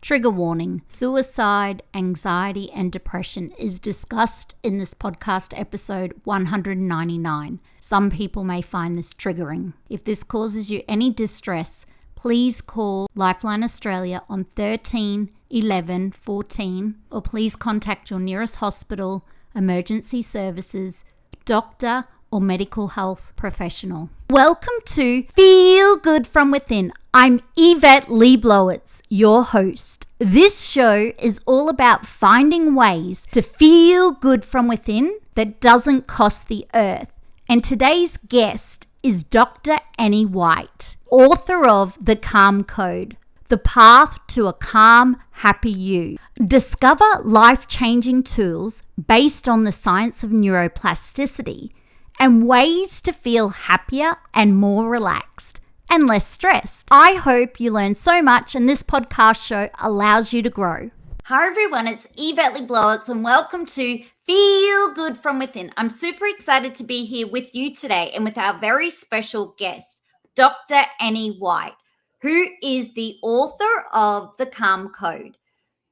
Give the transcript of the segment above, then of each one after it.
Trigger warning: suicide, anxiety, and depression is discussed in this podcast episode 199. Some people may find this triggering. If this causes you any distress, please call Lifeline Australia on 13 11 14, or please contact your nearest hospital, emergency services, doctor, or medical health professional. Welcome to Feel Good From Within. I'm Yvette Le Blowitz, your host. This show is all about finding ways to feel good from within that doesn't cost the earth. And today's guest is Dr. Annie White, author of The Calm Code, The Path to a Calm, Happy You. Discover life-changing tools based on the science of neuroplasticity and ways to feel happier and more relaxed and less stressed. I hope you learn so much and this podcast show allows you to grow. Hi everyone, it's Yvette Le Blowitz and welcome to Feel Good From Within. I'm super excited to be here with you today and with our very special guest, Dr. Annie White, who is the author of The Calm Code,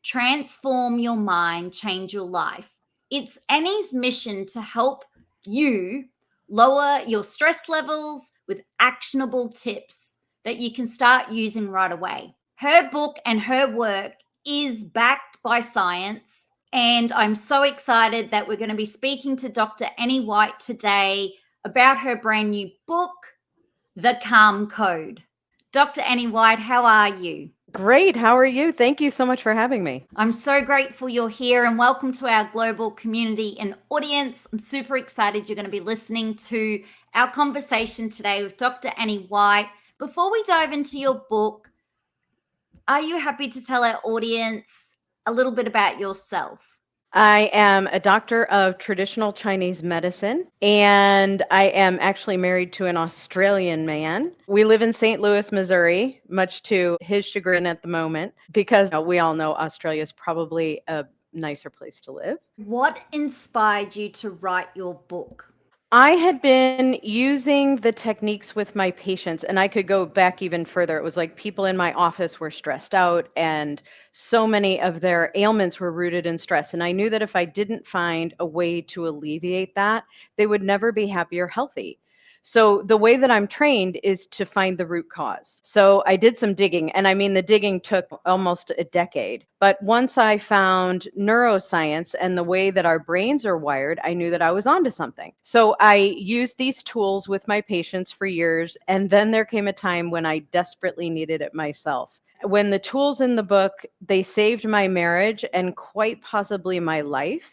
Transform Your Mind, Change Your Life. It's Annie's mission to help you lower your stress levels with actionable tips that you can start using right away. Her book and her work is backed by science, and I'm so excited that we're going to be speaking to Dr. Annie White today about her brand new book, The Calm Code. Dr. Annie White, how are you? Great. How are you? Thank you so much for having me. I'm so grateful you're here and welcome to our global community and audience. I'm super excited you're going to be listening to our conversation today with Dr. Annie White. Before we dive into your book, are you happy to tell our audience a little bit about yourself? I am a doctor of traditional Chinese medicine, and I am actually married to an Australian man. We live in St. Louis, Missouri, much to his chagrin at the moment, because we all know Australia is probably a nicer place to live. What inspired you to write your book? I had been using the techniques with my patients, and I could go back even further. It was like people in my office were stressed out, and so many of their ailments were rooted in stress. And I knew that if I didn't find a way to alleviate that, they would never be happy or healthy. So the way that I'm trained is to find the root cause. So I did some digging, and I mean, the digging took almost a decade. But once I found neuroscience and the way that our brains are wired, I knew that I was onto something. So I used these tools with my patients for years, and then there came a time when I desperately needed it myself. When the tools in the book, they saved my marriage and quite possibly my life,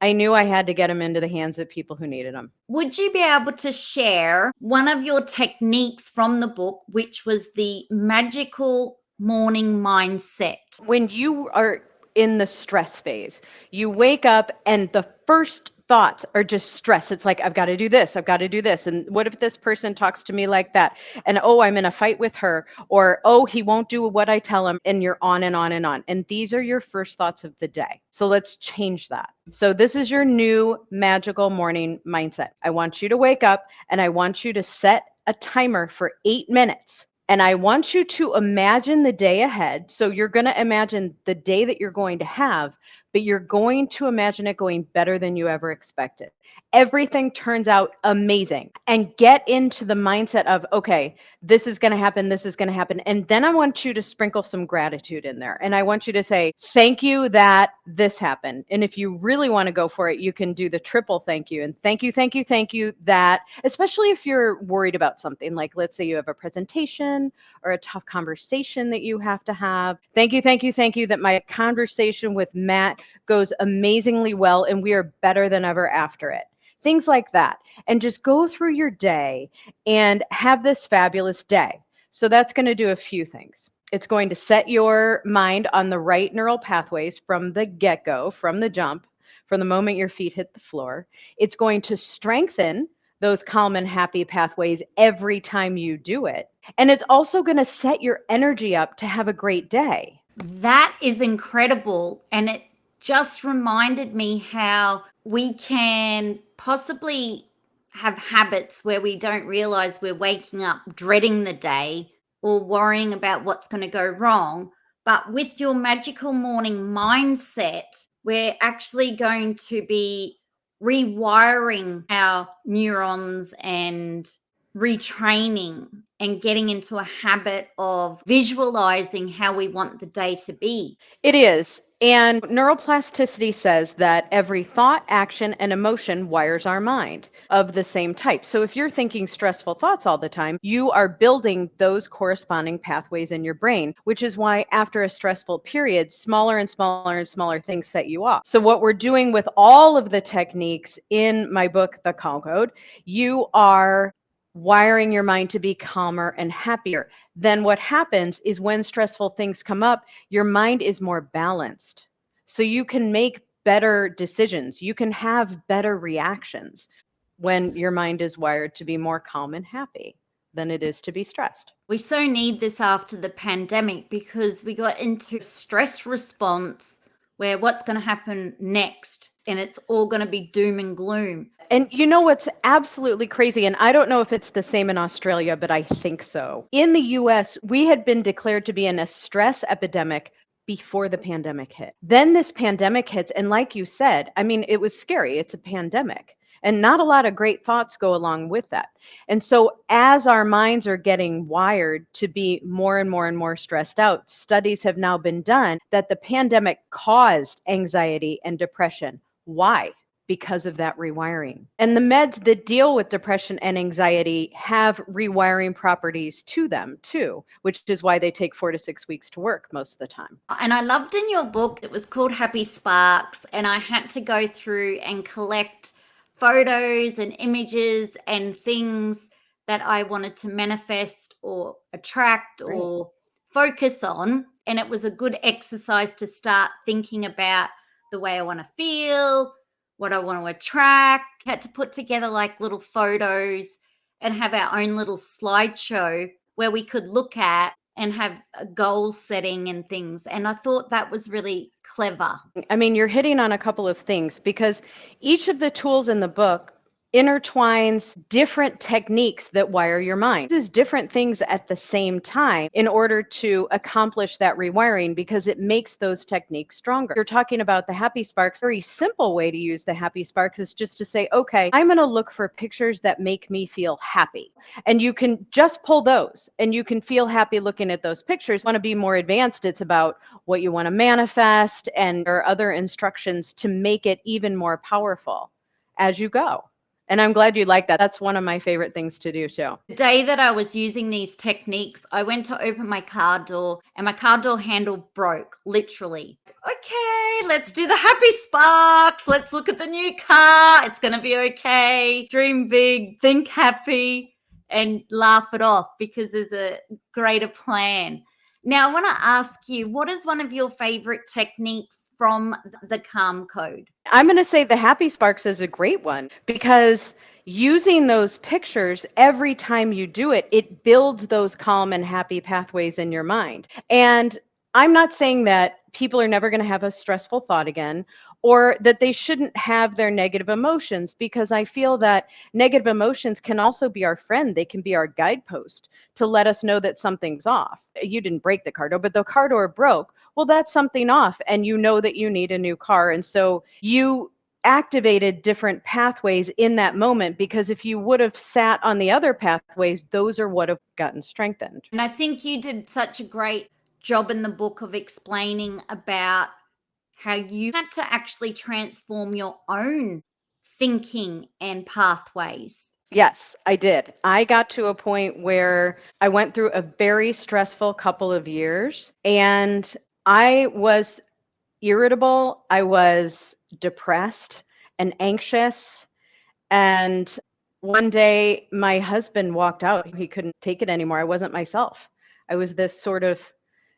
I knew I had to get them into the hands of people who needed them. Would you be able to share one of your techniques from the book, which was the magical morning mindset? When you are in the stress phase, you wake up and the first thoughts are just stress. It's like, I've got to do this. I've got to do this. And what if this person talks to me like that? And oh, I'm in a fight with her. Or, oh, he won't do what I tell him. And you're on and on and on. And these are your first thoughts of the day. So let's change that. So this is your new magical morning mindset. I want you to wake up and I want you to set a timer for 8 minutes. And I want you to imagine the day ahead. So you're going to imagine the day that you're going to have, but you're going to imagine it going better than you ever expected. Everything turns out amazing. And get into the mindset of, okay, this is going to happen. This is going to happen. And then I want you to sprinkle some gratitude in there. And I want you to say, thank you that this happened. And if you really want to go for it, you can do the triple thank you. And thank you, thank you, thank you that, especially if you're worried about something, like let's say you have a presentation or a tough conversation that you have to have. Thank you, thank you, thank you that my conversation with Matt goes amazingly well and we are better than ever after it. Things like that. And just go through your day and have this fabulous day. So that's going to do a few things. It's going to set your mind on the right neural pathways from the get-go, from the jump, from the moment your feet hit the floor. It's going to strengthen those calm and happy pathways every time you do it. And it's also going to set your energy up to have a great day. That is incredible. And it just reminded me how we can possibly have habits where we don't realize we're waking up dreading the day or worrying about what's going to go wrong. But with your magical morning mindset, we're actually going to be rewiring our neurons and retraining and getting into a habit of visualizing how we want the day to be. It is. And neuroplasticity says that every thought, action, and emotion wires our mind of the same type. So if you're thinking stressful thoughts all the time, you are building those corresponding pathways in your brain, which is why after a stressful period, smaller and smaller and smaller things set you off. So what we're doing with all of the techniques in my book, The Calm Code, you are wiring your mind to be calmer and happier. Then what happens is when stressful things come up, your mind is more balanced. So you can make better decisions. You can have better reactions when your mind is wired to be more calm and happy than it is to be stressed. We so need this after the pandemic because we got into stress response where what's going to happen next, and it's all going to be doom and gloom. And you know what's absolutely crazy, and I don't know if it's the same in Australia, but I think so. In the US, we had been declared to be in a stress epidemic before the pandemic hit. Then this pandemic hits, and like you said, I mean, it was scary. It's a pandemic. And not a lot of great thoughts go along with that. And so, as our minds are getting wired to be more and more and more stressed out, studies have now been done that the pandemic caused anxiety and depression. Why? Because of that rewiring. And the meds that deal with depression and anxiety have rewiring properties to them too, which is why they take 4 to 6 weeks to work most of the time. And I loved in your book, it was called Happy Sparks, and I had to go through and collect photos and images and things that I wanted to manifest or attract or focus on. And it was a good exercise to start thinking about the way I want to feel, what I want to attract. Had to put together like little photos and have our own little slideshow where we could look at and have a goal setting and things. And I thought that was really clever. I mean, you're hitting on a couple of things because each of the tools in the book intertwines different techniques that wire your mind. It is different things at the same time in order to accomplish that rewiring because it makes those techniques stronger. You're talking about the happy sparks. A very simple way to use the happy sparks is just to say, okay, I'm going to look for pictures that make me feel happy. And you can just pull those and you can feel happy looking at those pictures. Want to be more advanced, it's about what you want to manifest and there are other instructions to make it even more powerful as you go. And I'm glad you like that. That's one of my favorite things to do too. The day that I was using these techniques, I went to open my car door and my car door handle broke, literally. Okay, let's do the happy sparks. Let's look at the new car. It's going to be okay. Dream big, think happy, and laugh it off because there's a greater plan. Now, I want to ask you, what is one of your favorite techniques from the Calm Code? I'm going to say the happy sparks is a great one because using those pictures every time you do it, it builds those calm and happy pathways in your mind. And I'm not saying that people are never going to have a stressful thought again or that they shouldn't have their negative emotions because I feel that negative emotions can also be our friend. They can be our guidepost to let us know that something's off. You didn't break the car door, but the car door broke. Well, that's something off and you know that you need a new car. And so you activated different pathways in that moment because if you would have sat on the other pathways, those are what have gotten strengthened. And I think you did such a great job in the book of explaining about how you had to actually transform your own thinking and pathways. Yes, I did. I got to a point where I went through a very stressful couple of years and I was irritable, I was depressed and anxious. And one day my husband walked out. He couldn't take it anymore. I wasn't myself. I was this sort of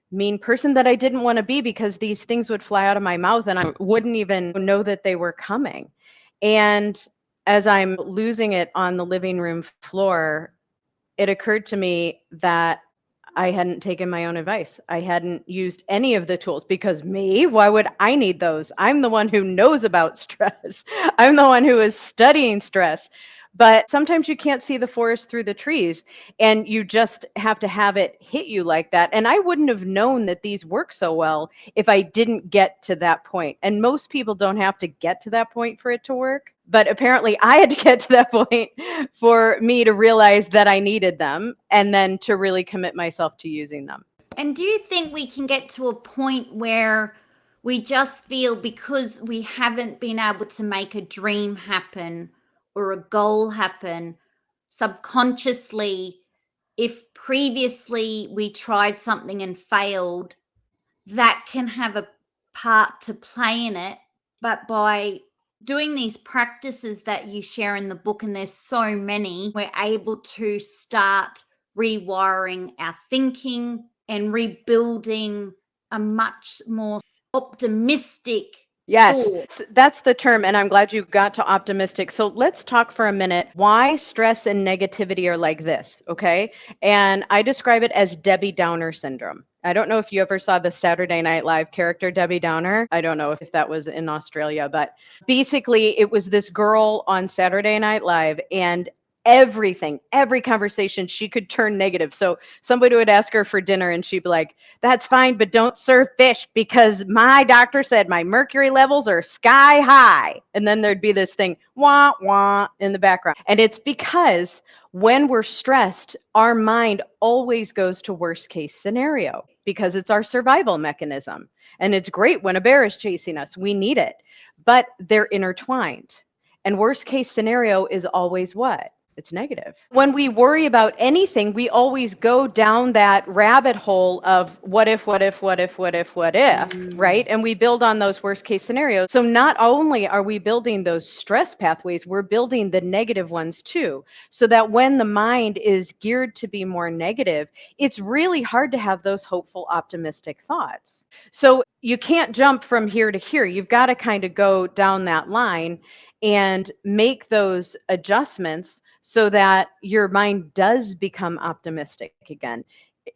mean person that I didn't want to be because these things would fly out of my mouth and I wouldn't even know that they were coming. And as I'm losing it on the living room floor, it occurred to me that I hadn't taken my own advice. I hadn't used any of the tools because why would I need those? I'm the one who knows about stress. I'm the one who is studying stress. But sometimes you can't see the forest through the trees, and you just have to have it hit you like that. And I wouldn't have known that these work so well if I didn't get to that point. And most people don't have to get to that point for it to work. But apparently, I had to get to that point for me to realize that I needed them and then to really commit myself to using them. And do you think we can get to a point where we just feel because we haven't been able to make a dream happen or a goal happen subconsciously, if previously we tried something and failed, that can have a part to play in it? But by doing these practices that you share in the book, and there's so many, we're able to start rewiring our thinking and rebuilding a much more optimistic Yes, thought. that's the term. And I'm glad you got to optimistic. So let's talk for a minute why stress and negativity are like this. Okay. And I describe it as Debbie Downer syndrome. I don't know if you ever saw the Saturday Night Live character, Debbie Downer. I don't know if that was in Australia, but basically it was this girl on Saturday Night Live, and every conversation she could turn negative. So somebody would ask her for dinner and she'd be like, "That's fine, but don't serve fish because my doctor said my mercury levels are sky high." And then there'd be this thing, wah, wah, in the background. And it's because when we're stressed, our mind always goes to worst case scenario because it's our survival mechanism. And it's great when a bear is chasing us. We need it, but they're intertwined. And worst case scenario is always what? It's negative. When we worry about anything, we always go down that rabbit hole of what if, what if, what if, what if, what if, right? And we build on those worst case scenarios. So not only are we building those stress pathways, we're building the negative ones too. So that when the mind is geared to be more negative, it's really hard to have those hopeful, optimistic thoughts. So you can't jump from here to here. You've got to kind of go down that line and make those adjustments so that your mind does become optimistic again,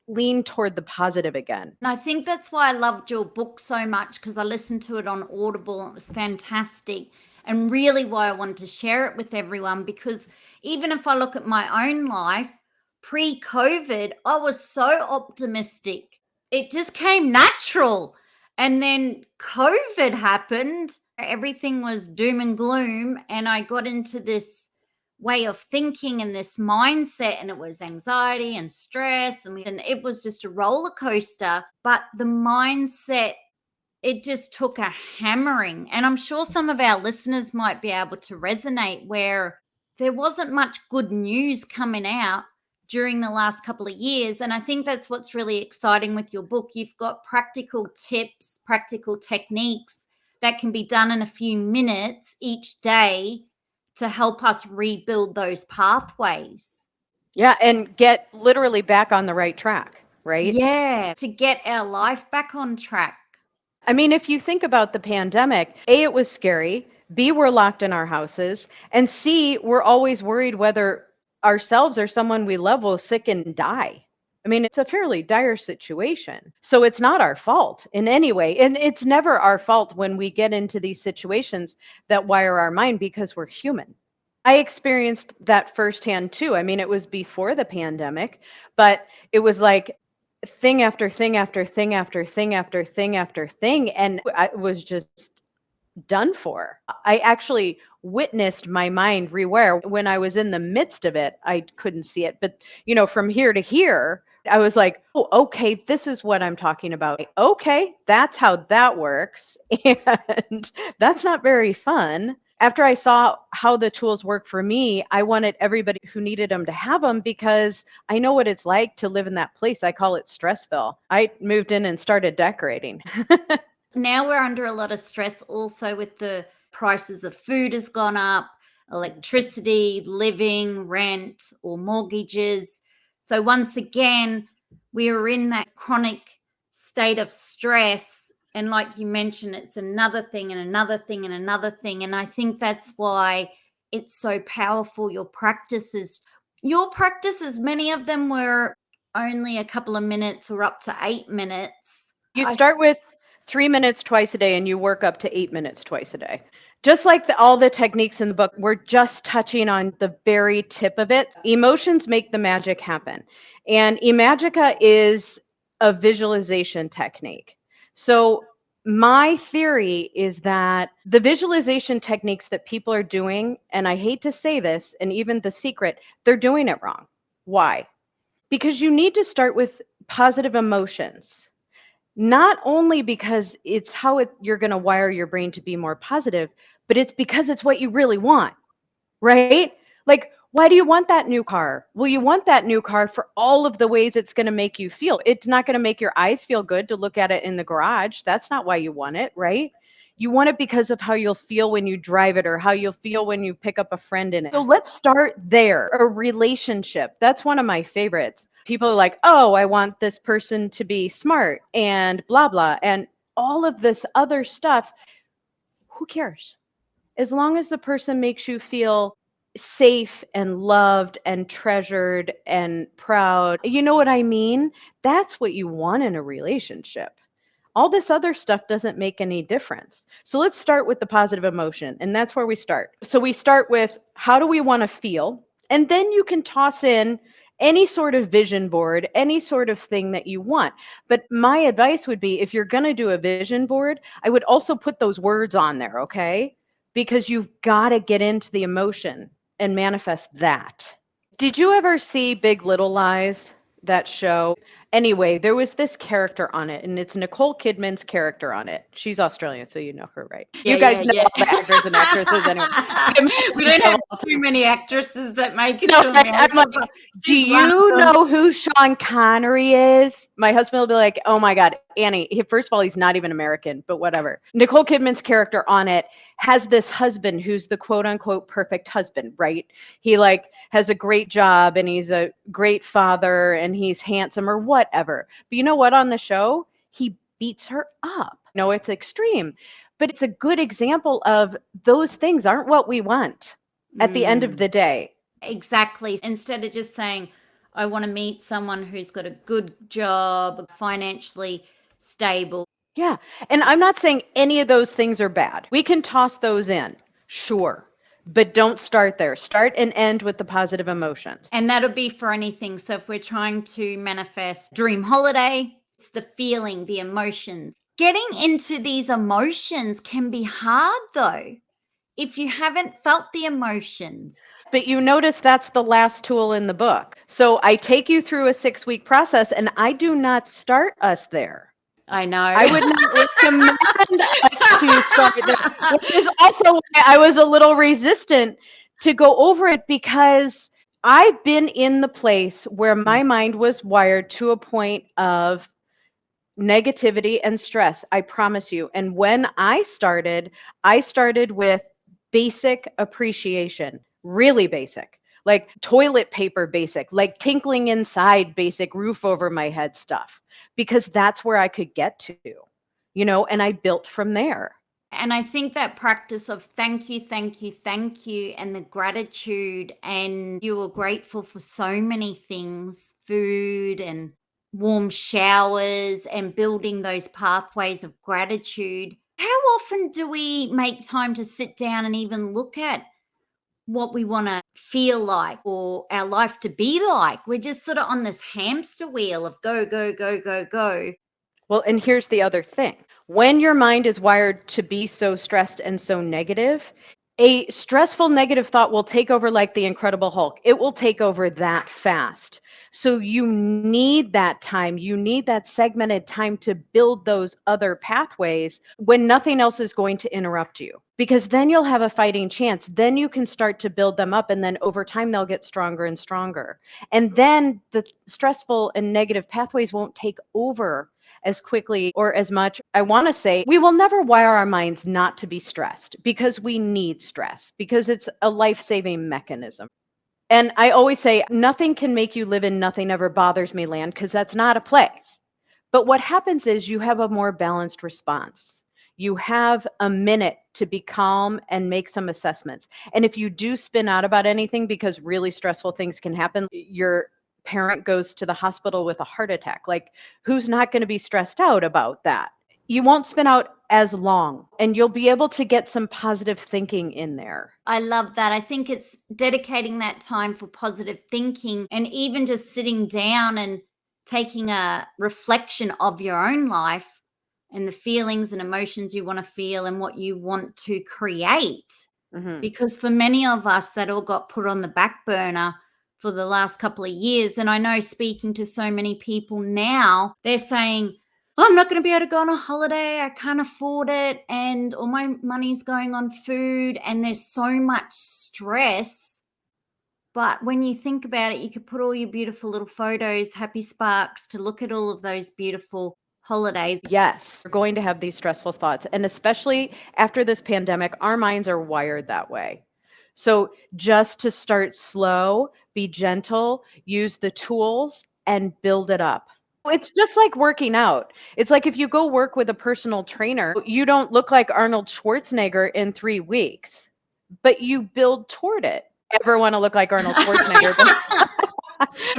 lean toward the positive again. And I think that's why I loved your book so much, because I listened to it on Audible and it was fantastic. And really why I wanted to share it with everyone, because even if I look at my own life, pre-COVID, I was so optimistic. It just came natural. And then COVID happened. Everything was doom and gloom. And I got into this way of thinking and this mindset, and it was anxiety and stress, and it was just a roller coaster. But the mindset, it just took a hammering. And I'm sure some of our listeners might be able to resonate, where there wasn't much good news coming out during the last couple of years. And I think that's what's really exciting with your book. You've got practical tips, practical techniques that can be done in a few minutes each day to help us rebuild those pathways. Yeah, and get literally back on the right track, right? Yeah, to get our life back on track. I mean, if you think about the pandemic, A, it was scary. B, we're locked in our houses. And C, we're always worried whether ourselves or someone we love will sick and die. I mean, it's a fairly dire situation. So it's not our fault in any way. And it's never our fault when we get into these situations that wire our mind, because we're human. I experienced that firsthand too. I mean, it was before the pandemic, but it was like thing after thing after thing after thing after thing after thing. And I was just done for. I actually witnessed my mind rewire. When I was in the midst of it, I couldn't see it. But, from here to here, I was like, oh, okay, this is what I'm talking about. Okay, that's how that works. And that's not very fun. After I saw how the tools work for me, I wanted everybody who needed them to have them, because I know what it's like to live in that place. I call it Stressville. I moved in and started decorating. Now we're under a lot of stress also with the prices of food has gone up, electricity, living, rent, or mortgages. So once again, we are in that chronic state of stress. And like you mentioned, it's another thing and another thing and another thing. And I think that's why it's so powerful. Your practices, many of them were only a couple of minutes or up to 8 minutes. You start with 3 minutes twice a day and you work up to 8 minutes twice a day. Just like all the techniques in the book, we're just touching on the very tip of it. Emotions make the magic happen. And Imagica is a visualization technique. So my theory is that the visualization techniques that people are doing, and I hate to say this, and even The Secret, they're doing it wrong. Why? Because you need to start with positive emotions. Not only because it's how you're going to wire your brain to be more positive, but it's because it's what you really want, right? Like, why do you want that new car? Well, you want that new car for all of the ways it's going to make you feel. It's not going to make your eyes feel good to look at it in the garage. That's not why you want it, right? You want it because of how you'll feel when you drive it or how you'll feel when you pick up a friend in it. So let's start there. A relationship. That's one of my favorites. People are like, oh, I want this person to be smart and blah, blah, and all of this other stuff. Who cares? As long as the person makes you feel safe and loved and treasured and proud, you know what I mean? That's what you want in a relationship. All this other stuff doesn't make any difference. So let's start with the positive emotion. And that's where we start. So we start with how do we want to feel? And then you can toss in any sort of vision board, any sort of thing that you want. But my advice would be if you're going to do a vision board, I would also put those words on there, okay? Because you've got to get into the emotion and manifest that. Did you ever see Big Little Lies, that show? Anyway, there was this character on it, and it's Nicole Kidman's character on it. She's Australian, so you know her, right? Yeah, You guys know yeah. all the actors and actresses anyway. We don't have too many actresses that make it No, to America. I'm like, do She's one of you them. know who Sean Connery is? My husband will be like, oh my God, Annie. First of all, he's not even American, but whatever. Nicole Kidman's character on it has this husband who's the quote unquote perfect husband, right? He like has a great job and he's a great father and he's handsome or whatever. But you know what? On the show, he beats her up. No, it's extreme, but it's a good example of those things aren't what we want at the end of the day. Exactly. Instead of just saying, I want to meet someone who's got a good job, financially stable. Yeah. And I'm not saying any of those things are bad. We can toss those in, sure. But don't start there. Start and end with the positive emotions. And that'll be for anything. So if we're trying to manifest dream holiday, it's the feeling, the emotions. Getting into these emotions can be hard though, if you haven't felt the emotions. But you notice that's the last tool in the book. So I take you through a 6-week process and I do not start us there. I know. I would not recommend us to start there, which is also why I was a little resistant to go over it because I've been in the place where my mind was wired to a point of negativity and stress, I promise you. And when I started with basic appreciation, really basic, like toilet paper basic, like tinkling inside basic roof over my head stuff, because that's where I could get to, and I built from there. And I think that practice of thank you, thank you, thank you, and the gratitude, and you were grateful for so many things, food and warm showers, and building those pathways of gratitude. How often do we make time to sit down and even look at what we want to feel like or our life to be like? We're just sort of on this hamster wheel of go, go, go, go, go. Well, and here's the other thing. When your mind is wired to be so stressed and so negative, a stressful negative thought will take over like the Incredible Hulk. It will take over that fast. So you need that time. You need that segmented time to build those other pathways when nothing else is going to interrupt you. Because then you'll have a fighting chance. Then you can start to build them up. And then over time, they'll get stronger and stronger. And then the stressful and negative pathways won't take over as quickly or as much. I want to say we will never wire our minds not to be stressed because we need stress, because it's a life-saving mechanism. And I always say nothing can make you live in nothing ever bothers me land, because that's not a place. But what happens is you have a more balanced response. You have a minute to be calm and make some assessments. And if you do spin out about anything, because really stressful things can happen, your parent goes to the hospital with a heart attack. Like, who's not going to be stressed out about that? You won't spin out as long, and you'll be able to get some positive thinking in there. I love that. I think it's dedicating that time for positive thinking and even just sitting down and taking a reflection of your own life and the feelings and emotions you want to feel and what you want to create. Mhm. Because for many of us, that all got put on the back burner for the last couple of years. And I know, speaking to so many people now, they're saying, I'm not going to be able to go on a holiday. I can't afford it. And all my money's going on food. And there's so much stress. But when you think about it, you could put all your beautiful little photos, happy sparks, to look at all of those beautiful holidays. Yes, we're going to have these stressful thoughts. And especially after this pandemic, our minds are wired that way. So just to start slow, be gentle, use the tools and build it up. It's just like working out. It's like if you go work with a personal trainer, you don't look like Arnold Schwarzenegger in 3 weeks, but you build toward it. Ever want to look like Arnold Schwarzenegger?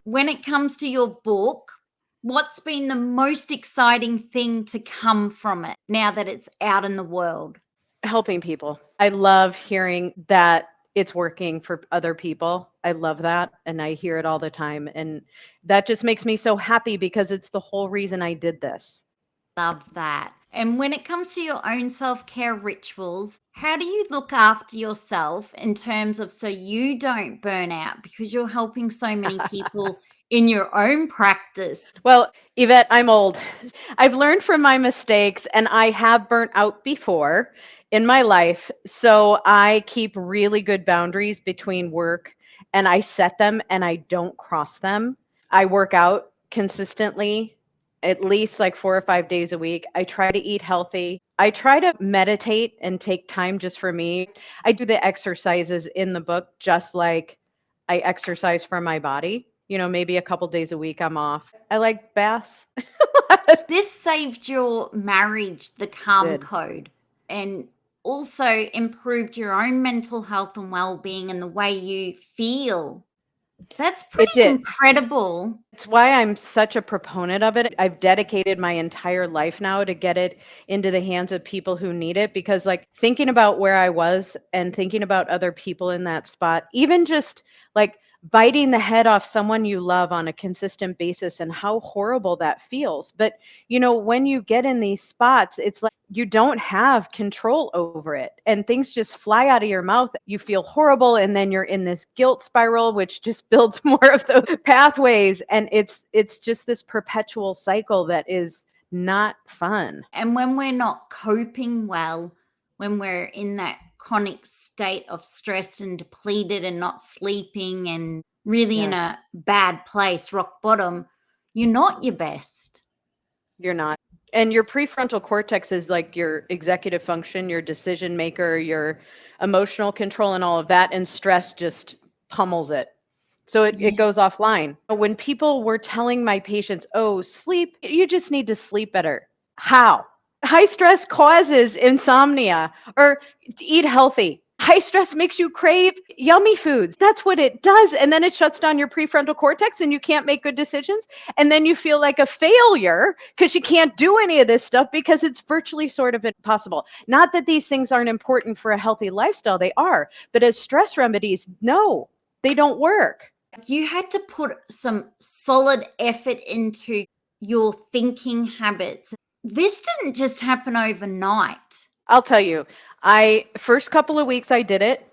When it comes to your book, what's been the most exciting thing to come from it now that it's out in the world? Helping people. I love hearing that it's working for other people. I love that. And I hear it all the time. And that just makes me so happy because it's the whole reason I did this. Love that. And when it comes to your own self-care rituals, how do you look after yourself in terms of so you don't burn out, because you're helping so many people in your own practice? Well, Yvette, I'm old. I've learned from my mistakes and I have burnt out before in my life. So I keep really good boundaries between work and I set them and I don't cross them. I work out consistently, at least like 4 or 5 days a week. I try to eat healthy. I try to meditate and take time just for me. I do the exercises in the book just like I exercise for my body. Maybe a couple days a week I'm off. I like baths. This saved your marriage, the calm Did. code, and also improved your own mental health and well-being and the way you feel. That's It pretty did. incredible. It's why I'm such a proponent of it. I've dedicated my entire life now to get it into the hands of people who need it because, like, thinking about where I was and thinking about other people in that spot, even just like biting the head off someone you love on a consistent basis and how horrible that feels. But, when you get in these spots, it's like you don't have control over it and things just fly out of your mouth. You feel horrible and then you're in this guilt spiral which just builds more of the pathways and it's just this perpetual cycle that is not fun. And when we're not coping well, when we're in that chronic state of stressed and depleted and not sleeping and really in Yes, a bad place, rock bottom, you're not your best. you're not. And your prefrontal cortex is like your executive function, your decision maker, your emotional control and all of that, and stress just pummels it. So it Yeah. goes offline. When people were telling my patients, oh, sleep, you just need to sleep better. How? High stress causes insomnia or eat healthy. High stress makes you crave yummy foods. That's what it does. And then it shuts down your prefrontal cortex and you can't make good decisions. And then you feel like a failure because you can't do any of this stuff because it's virtually sort of impossible. Not that these things aren't important for a healthy lifestyle, they are. But as stress remedies, no, they don't work. You had to put some solid effort into your thinking habits. This didn't just happen overnight. I'll tell you, I first couple of weeks I did it.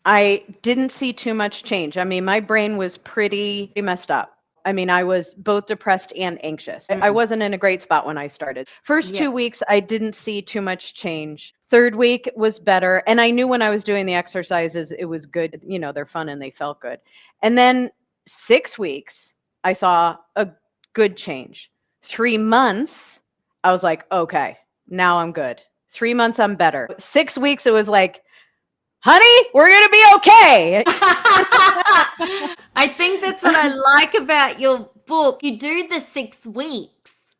I didn't see too much change. I mean, my brain was pretty messed up. I mean, I was both depressed and anxious. I Mm, wasn't in a great spot when I started. First yeah. 2 weeks, I didn't see too much change. Third week was better. And I knew when I was doing the exercises, it was good. They're fun and they felt good. And then 6 weeks, I saw a good change. 3 months, I was like, okay, now I'm good. 3 months, I'm better. 6 weeks, it was like, honey, we're going to be okay. I think that's what I like about your book. You do the 6 weeks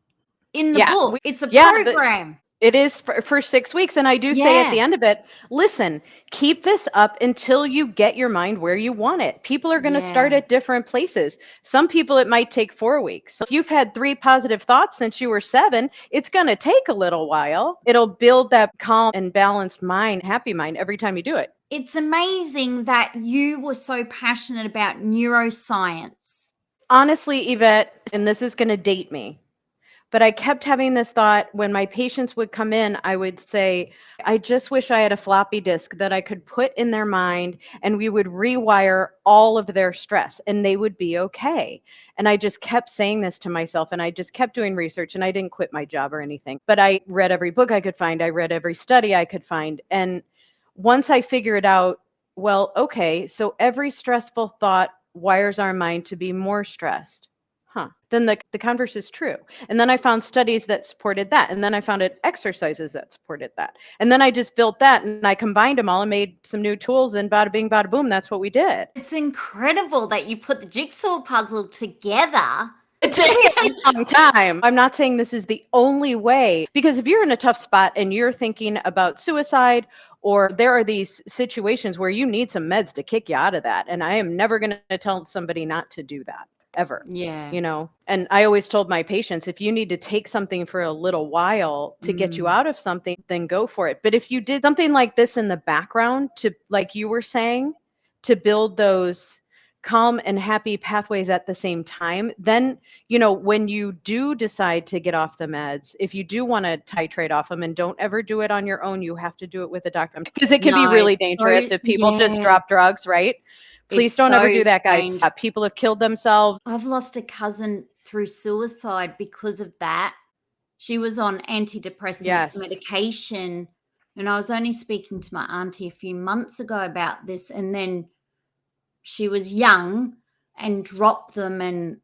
in the Yeah. book. It's a Yeah. program. It is for 6 weeks. And I do say at the end of it, listen, keep this up until you get your mind where you want it. People are going to start at different places. Some people, it might take 4 weeks. So if you've had 3 positive thoughts since you were 7, it's going to take a little while. It'll build that calm and balanced mind, happy mind every time you do it. It's amazing that you were so passionate about neuroscience. Honestly, Yvette, and this is going to date me, but I kept having this thought when my patients would come in, I would say, I just wish I had a floppy disk that I could put in their mind and we would rewire all of their stress and they would be okay. And I just kept saying this to myself and I just kept doing research and I didn't quit my job or anything. But I read every book I could find. I read every study I could find. And once I figured out, well, okay, so every stressful thought wires our mind to be more stressed. Then the converse is true. And then I found studies that supported that. And then I found exercises that supported that. And then I just built that and I combined them all and made some new tools and bada bing, bada boom. That's what we did. It's incredible that you put the jigsaw puzzle together. It took me a long time. I'm not saying this is the only way, because if you're in a tough spot and you're thinking about suicide, or there are these situations where you need some meds to kick you out of that. And I am never going to tell somebody not to do that. Ever. And I always told my patients, if you need to take something for a little while to get you out of something, then go for it. But if you did something like this in the background to, like you were saying, to build those calm and happy pathways at the same time, then, when you do decide to get off the meds, if you do want to titrate off them, and don't ever do it on your own, you have to do it with a doctor, because it can be really dangerous if people just drop drugs, right? Please don't ever do that, guys. People have killed themselves. I've lost a cousin through suicide because of that. She was on antidepressant medication. And I was only speaking to my auntie a few months ago about this. And then she was young and dropped them, and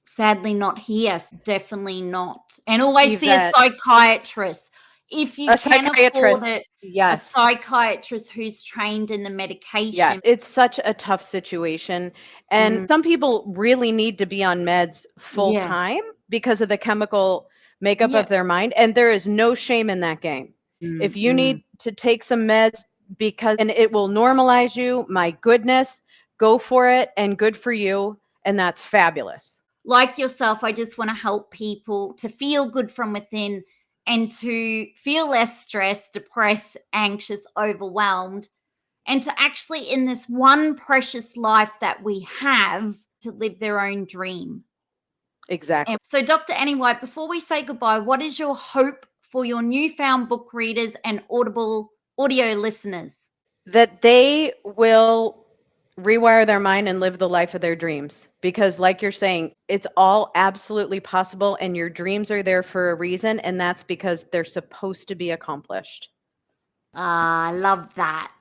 sadly not here. Definitely not. And always see a psychiatrist. If you can afford it, a psychiatrist who's trained in the medication. Yes, it's such a tough situation. And some people really need to be on meds full time because of the chemical makeup of their mind. And there is no shame in that game. If you need to take some meds and it will normalize you, my goodness, go for it, and good for you. And that's fabulous. Like yourself, I just want to help people to feel good from within, and to feel less stressed, depressed, anxious, overwhelmed, and to actually, in this one precious life that we have, to live their own dream. Exactly. So, Dr. Annie White, before we say goodbye, what is your hope for your newfound book readers and audio listeners? That they will rewire their mind and live the life of their dreams, because like you're saying, it's all absolutely possible, and your dreams are there for a reason, and that's because they're supposed to be accomplished. I love that.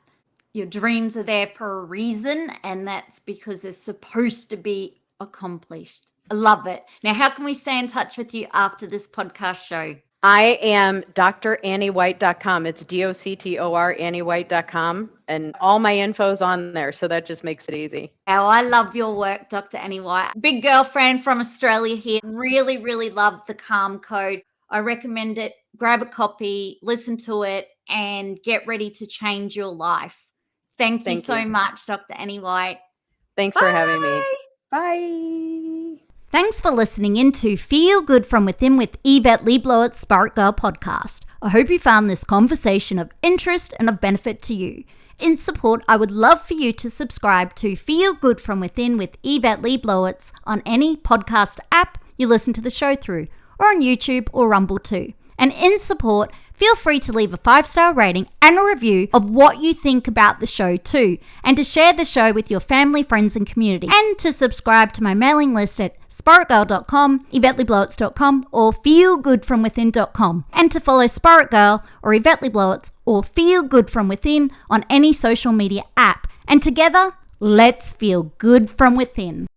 Your dreams are there for a reason, and that's because they're supposed to be accomplished. I love it. Now, how can we stay in touch with you after this podcast show? I am DrAnnieWhite.com. It's DOCTOR AnnieWhite.com. And all my info's on there. So that just makes it easy. Oh, I love your work, Dr. Annie White. Big girlfriend from Australia here. Really, really love the Calm Code. I recommend it. Grab a copy, listen to it, and get ready to change your life. Thank you so much, Dr. Annie White. Thanks for having me. Bye. Thanks for listening in to Feel Good From Within with Yvette Le Blowitz SPAITGIRL podcast. I hope you found this conversation of interest and of benefit to you. In support, I would love for you to subscribe to Feel Good From Within with Yvette Le Blowitz on any podcast app you listen to the show through, or on YouTube or Rumble too. And in support, feel free to leave a 5-star rating and a review of what you think about the show too, and to share the show with your family, friends and community, and to subscribe to my mailing list at SPAITGIRL.com, YvetteLeBlowitz.com or FeelGoodFromWithin.com, and to follow SPAITGIRL or Yvette Le Blowitz or Feel Good From Within on any social media app. And together, let's feel good from within.